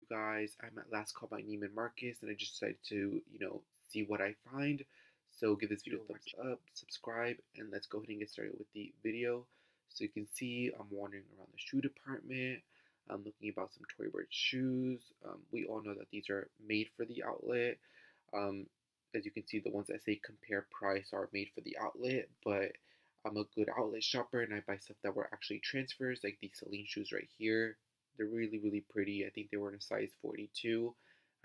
Guys, I'm at last call by Neiman Marcus and I just decided to, see what I find. So give this video a thumbs up, subscribe, and let's go ahead and get started with the video. So you can see I'm wandering around the shoe department. I'm looking about some Tory Burch shoes. We all know that these are made for the outlet. Um, as you can see, the ones that say compare price are made for the outlet, but I'm a good outlet shopper and I buy stuff that were actually transfers, like these Celine shoes right here. They're really, really pretty. I think they were in a size 42.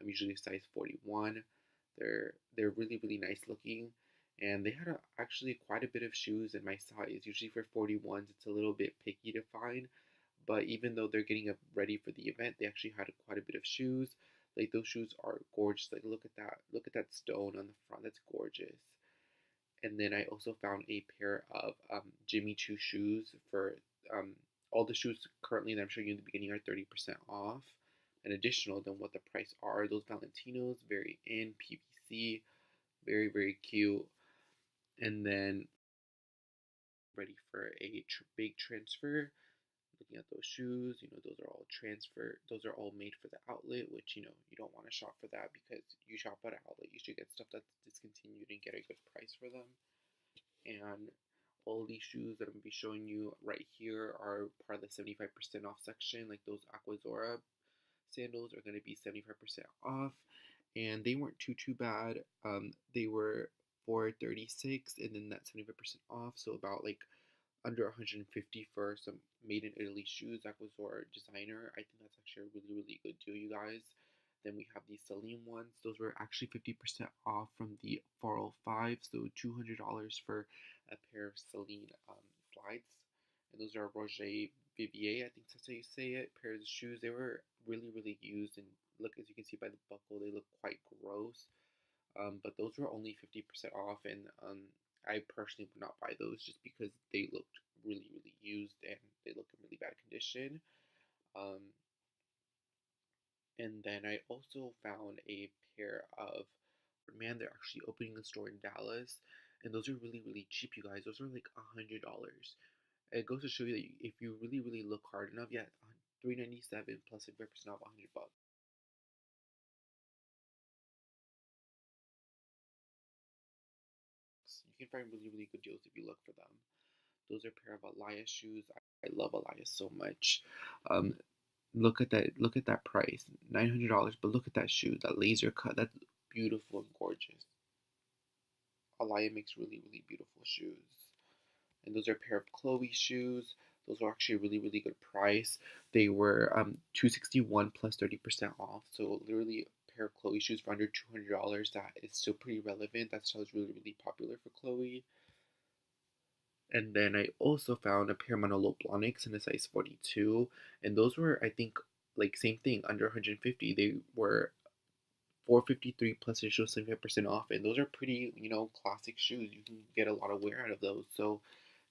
I'm usually a size 41. They're really, really nice looking. And they had actually quite a bit of shoes in my size. Usually for 41s, it's a little bit picky to find. But even though they're getting up ready for the event, they actually had quite a bit of shoes. Like those shoes are gorgeous. Like look at that. Look at that stone on the front. That's gorgeous. And then I also found a pair of Jimmy Choo shoes for um, all the shoes currently that I'm showing you in the beginning are 30% off, an additional than what the price are. Those Valentinos, very in PVC, very, very cute. And then ready for a big transfer. Looking at those shoes, those are all those are all made for the outlet, which, you don't want to shop for that because you shop at an outlet, you should get stuff that's discontinued and get a good price for them. And all these shoes that I'm going to be showing you right here are part of the 75% off section. Like those Aquazora sandals are going to be 75% off, and they weren't too bad. They were 436, and then that 75% off, so about like under 150 for some made in Italy shoes. Aquazora designer. I think that's actually a really, really good deal, you guys. Then we have these Celine ones. Those were actually 50% off from the 405, so $200 for a pair of Celine slides. And those are Roger Vivier, I think that's how you say it. Pairs of shoes. They were really, really used, and look, as you can see by the buckle, they look quite gross. But those were only 50% off, and I personally would not buy those just because they looked really, really used and they look in really bad condition. Um, and then I also found a pair of, man, they're actually opening a store in Dallas, and those are really, really cheap, you guys. Those are like $100. It goes to show you that if you really, really look hard enough, yeah, $397 plus 50% off, $100. You can find really, really good deals if you look for them. Those are a pair of Elias shoes. I love Elias so much. Um, look at that. Look at that price, $900. But look at that shoe, that laser cut. That's beautiful and gorgeous. Alaya makes really, really beautiful shoes. And those are a pair of Chloe shoes. Those are actually a really, really good price. They were 261 plus 30% off. So literally a pair of Chloe shoes for under $200. That is still pretty relevant. That still is really, really popular for Chloe. And then I also found a pair of Manolo Blahniks in a size 42. And those were, I think, like same thing, under 150. They were 453 plus additional 75% off. And those are pretty, classic shoes. You can get a lot of wear out of those. So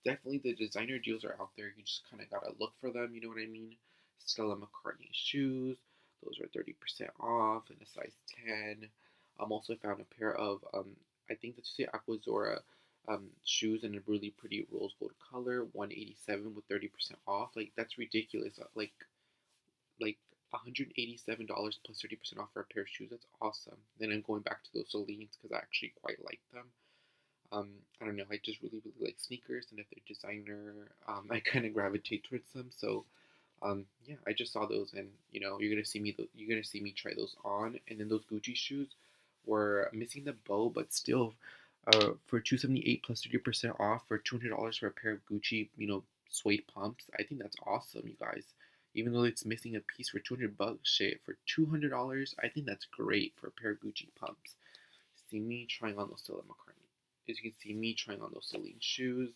definitely the designer deals are out there. You just kind of got to look for them. You know what I mean? Stella McCartney shoes. Those are 30% off in a size 10. Also found a pair of, I think that's the Aquazora shoes in a really pretty rose gold color, 187 with 30% off. Like that's ridiculous. Like $187 plus 30% off for a pair of shoes. That's awesome. Then I'm going back to those Celines because I actually quite like them. I don't know. I just really, really like sneakers, and if they're designer, I kind of gravitate towards them. So, yeah, I just saw those, and you're gonna see me try those on. And then those Gucci shoes were missing the bow, but still, for 278 plus 30% off for $200 for a pair of Gucci, suede pumps. I think that's awesome, you guys. Even though it's missing a piece for $200, shit, for $200, I think that's great for a pair of Gucci pumps. See me trying on those Stella McCartney. As you can see me trying on those Celine shoes.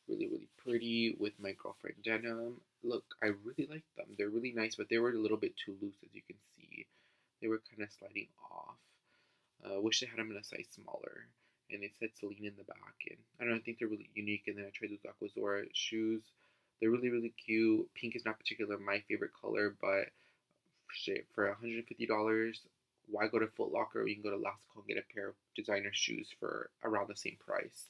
Really, really pretty with my girlfriend denim. Look, I really like them. They're really nice, but they were a little bit too loose, as you can see. They were kind of sliding off. Wish they had them in a size smaller. And it said Celine in the back. And I don't know, I think they're really unique. And then I tried those Aquazora shoes. They're really, really cute. Pink is not particularly my favorite color, but shit, for $150, why go to Foot Locker? You can go to Lastico and get a pair of designer shoes for around the same price.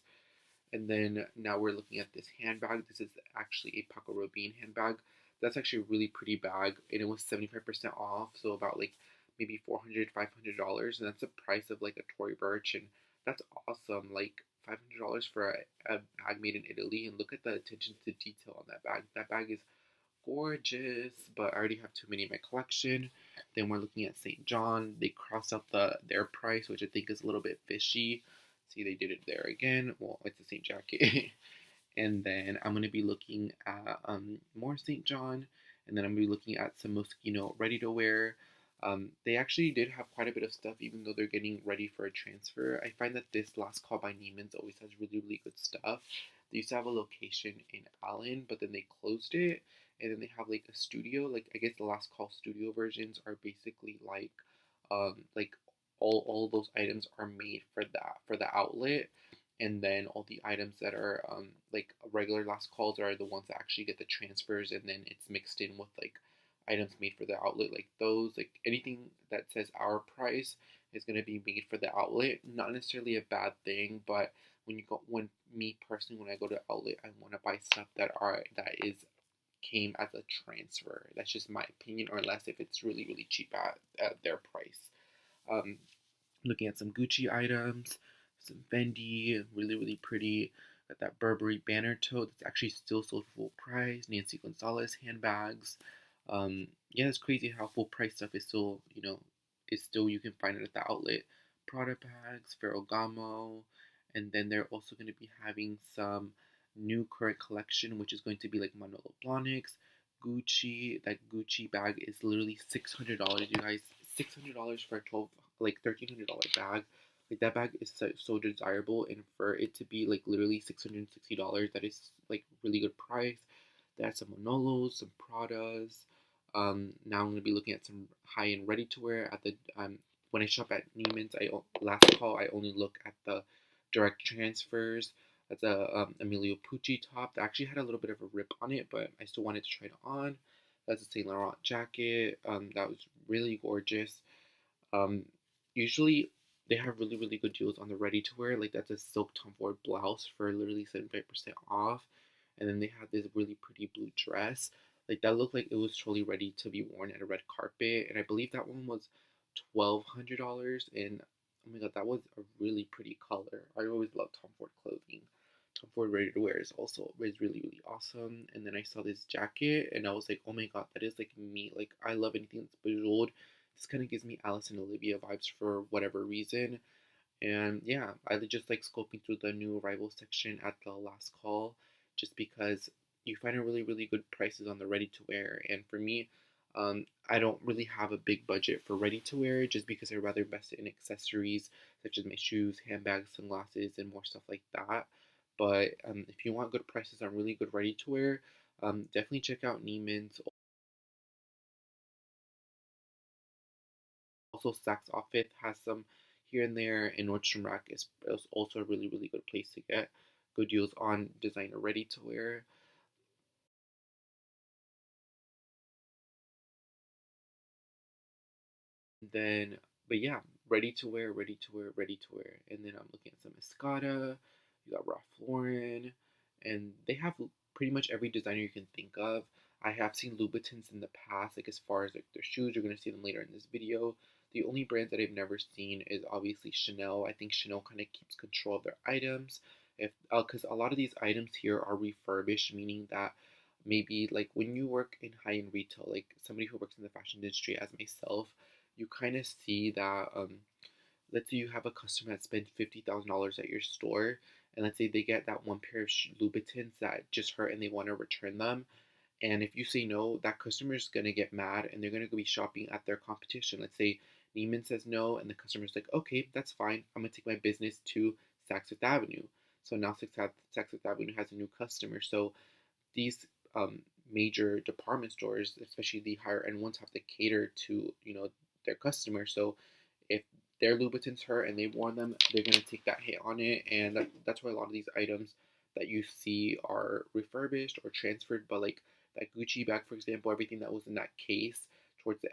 And then now we're looking at this handbag. This is actually a Paco Rabanne handbag. That's actually a really pretty bag, and it was 75% off, so about like maybe $400, $500, and that's the price of like a Tory Burch, and that's awesome. Like $500 for a bag made in Italy, and look at the attention to detail on that bag. That bag is gorgeous, but I already have too many in my collection. Then we're looking at St. John. They crossed out their price, which I think is a little bit fishy. See, they did it there again. Well, it's the same jacket. And then I'm gonna be looking at more St. John, and then I'm gonna be looking at some Moschino ready to wear. They actually did have quite a bit of stuff, even though they're getting ready for a transfer. I find that this Last Call by Neiman's always has really, really good stuff. They used to have a location in Allen, but then they closed it, and then they have like a studio. Like I guess the Last Call studio versions are basically like all those items are made for the outlet, and then all the items that are like regular last calls are the ones that actually get the transfers, and then it's mixed in with like items made for the outlet, like those, like anything that says our price is going to be made for the outlet. Not necessarily a bad thing, but when me personally, when I go to outlet, I want to buy stuff that is came as a transfer. That's just my opinion, or unless if it's really really cheap at their price. um Looking at some Gucci items, some Fendi, really, really pretty. Got that Burberry banner tote that's actually still sold for full price. Nancy Gonzalez handbags. Yeah, it's crazy how full price stuff is still, is still you can find it at the outlet. Prada bags, Ferragamo, and then they're also going to be having some new current collection, which is going to be like Manolo Blahniks, Gucci. That Gucci bag is literally $600, you guys. $600 for a 12 like $1,300 bag. Like that bag is so desirable, and for it to be like literally $660, that is like really good price. They had some Manolos, some Pradas. Now I'm gonna be looking at some high end ready to wear at the when I shop at Neiman's. Last call I only look at the direct transfers. That's a Emilio Pucci top that actually had a little bit of a rip on it, but I still wanted to try it on. That's a Saint Laurent jacket. That was really gorgeous. Um, Usually they have really really good deals on the ready to wear. Like that's a silk Tom Ford blouse for literally 75% off, and then they have this really pretty blue dress. Like that looked like it was totally ready to be worn at a red carpet, and I believe that one was $1,200. And oh my god, that was a really pretty color. I always love Tom Ford clothing. Tom Ford ready to wear is really really awesome. And then I saw this jacket, and I was like, oh my god, that is like me. Like I love anything that's bejeweled. This kind of gives me Alice and Olivia vibes for whatever reason. And yeah, I just like scoping through the new arrival section at the last call, just because you find a really, really good prices on the ready to wear. And for me, I don't really have a big budget for ready to wear, just because I'd rather invest in accessories such as my shoes, handbags, sunglasses, and more stuff like that. But if you want good prices on really good ready to wear, definitely check out Neiman's. Also, Saks Off Fifth has some here and there, and Nordstrom Rack is also a really, really good place to get good deals on designer ready to wear. Then, but yeah, ready to wear, ready to wear, ready to wear. And then I'm looking at some Escada. You got Ralph Lauren, and they have pretty much every designer you can think of. I have seen Louboutins in the past, like as far as like their shoes. You're gonna see them later in this video. The only brands that I've never seen is obviously Chanel. I think Chanel kind of keeps control of their items. If because a lot of these items here are refurbished, meaning that maybe like when you work in high end retail, like somebody who works in the fashion industry as myself, you kind of see that let's say you have a customer that spends $50,000 at your store, and let's say they get that one pair of Louboutins that just hurt and they want to return them, and if you say no, that customer is going to get mad and they're going to go be shopping at their competition. Let's say Neiman says no, and the customer's like, okay, that's fine, I'm going to take my business to Saks Fifth Avenue. So now Saks Fifth Avenue has a new customer. So these major department stores, especially the higher end ones, have to cater to their customers. So if their Louboutins hurt and they worn them, they're gonna take that hit on it, and that's why a lot of these items that you see are refurbished or transferred. But like that Gucci bag, for example, everything that was in that case towards the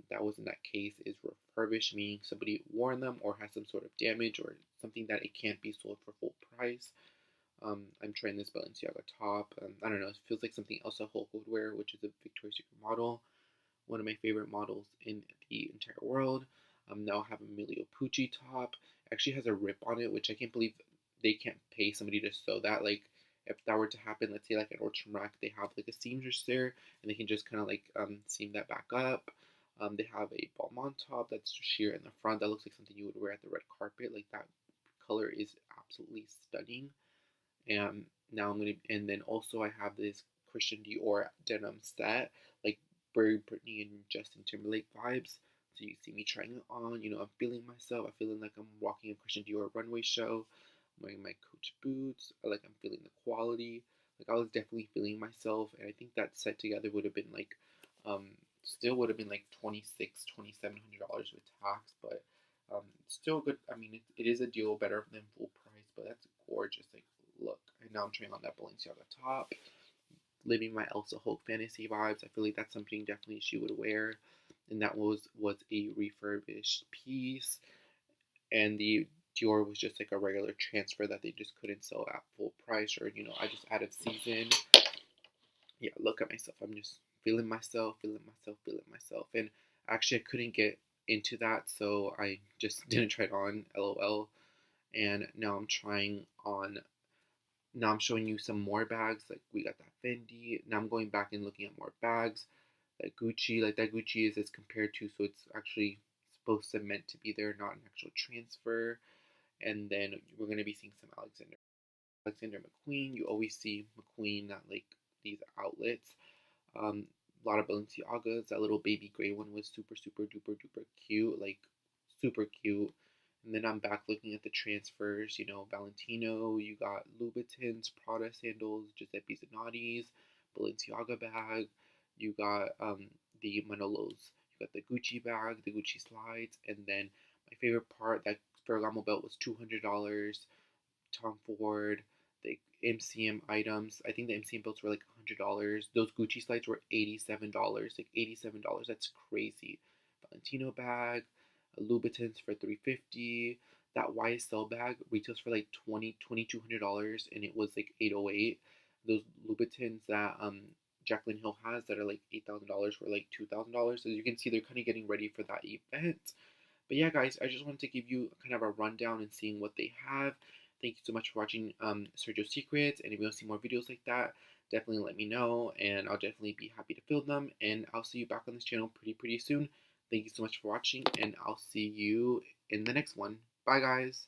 that was in that case is refurbished, meaning somebody worn them or has some sort of damage or something that it can't be sold for full price. I'm trying this Balenciaga top. I don't know, it feels like something Elsa Hulk would wear, which is a Victoria's Secret model. One of my favorite models in the entire world. Now I have a Emilio Pucci top. It actually has a rip on it, which I can't believe they can't pay somebody to sew that. Like, if that were to happen, let's say like at Nordstrom Rack, they have like a seamstress there, and they can just kind of like seam that back up. They have a Balmain top that's sheer in the front that looks like something you would wear at the red carpet. Like that color is absolutely stunning. And now I'm gonna, and then also I have this Christian Dior denim set, like very Britney and Justin Timberlake vibes. So you see me trying it on, you know, I'm feeling myself. I'm feeling like I'm walking a Christian Dior runway show. I'm wearing my Coach boots. Like I'm feeling the quality. Like I was definitely feeling myself, and I think that set together would have been like, um, still would have been like $2,700 with tax, but still good. I mean, it is a deal better than full price, but that's gorgeous. Like look. And now I'm trying on that Balenciaga top, living my Elsa Hulk fantasy vibes. I feel like that's something definitely she would wear. And that was a refurbished piece. And the Dior was just like a regular transfer that they just couldn't sell at full price, or you know, I just out of season. Yeah, look at myself. I'm just feeling myself, feeling myself, feeling myself. And actually I couldn't get into that, so I just didn't try it on, LOL. And now I'm trying on. Now I'm showing you some more bags. Like we got that Fendi. Now I'm going back and looking at more bags. That Gucci, like that Gucci is as compared to, so it's actually supposed to meant to be there, not an actual transfer. And then we're gonna be seeing some Alexander McQueen. You always see McQueen at like these outlets. A lot of Balenciagas. That little baby gray one was super, super duper duper cute, like super cute. And then I'm back looking at the transfers. You know, Valentino. You got Louboutins, Prada sandals, Giuseppe Zanotti's, Balenciaga bag. You got the Manolos. You got the Gucci bag, the Gucci slides, and then my favorite part, that Ferragamo belt was $200. Tom Ford, the MCM items. I think the MCM belts were like $100. Those Gucci slides were $87. Like $87. That's crazy. Valentino bag, Louboutins for $350. That YSL bag retails for like $2,200, and it was like $808. Those Louboutins that Jaclyn Hill has that are like $8,000 were like $2,000. So you can see they're kind of getting ready for that event. But yeah, guys, I just wanted to give you kind of a rundown and seeing what they have. Thank you so much for watching Sergio Secrets. And if you want to see more videos like that, definitely let me know. And I'll definitely be happy to film them. And I'll see you back on this channel pretty soon. Thank you so much for watching. And I'll see you in the next one. Bye, guys.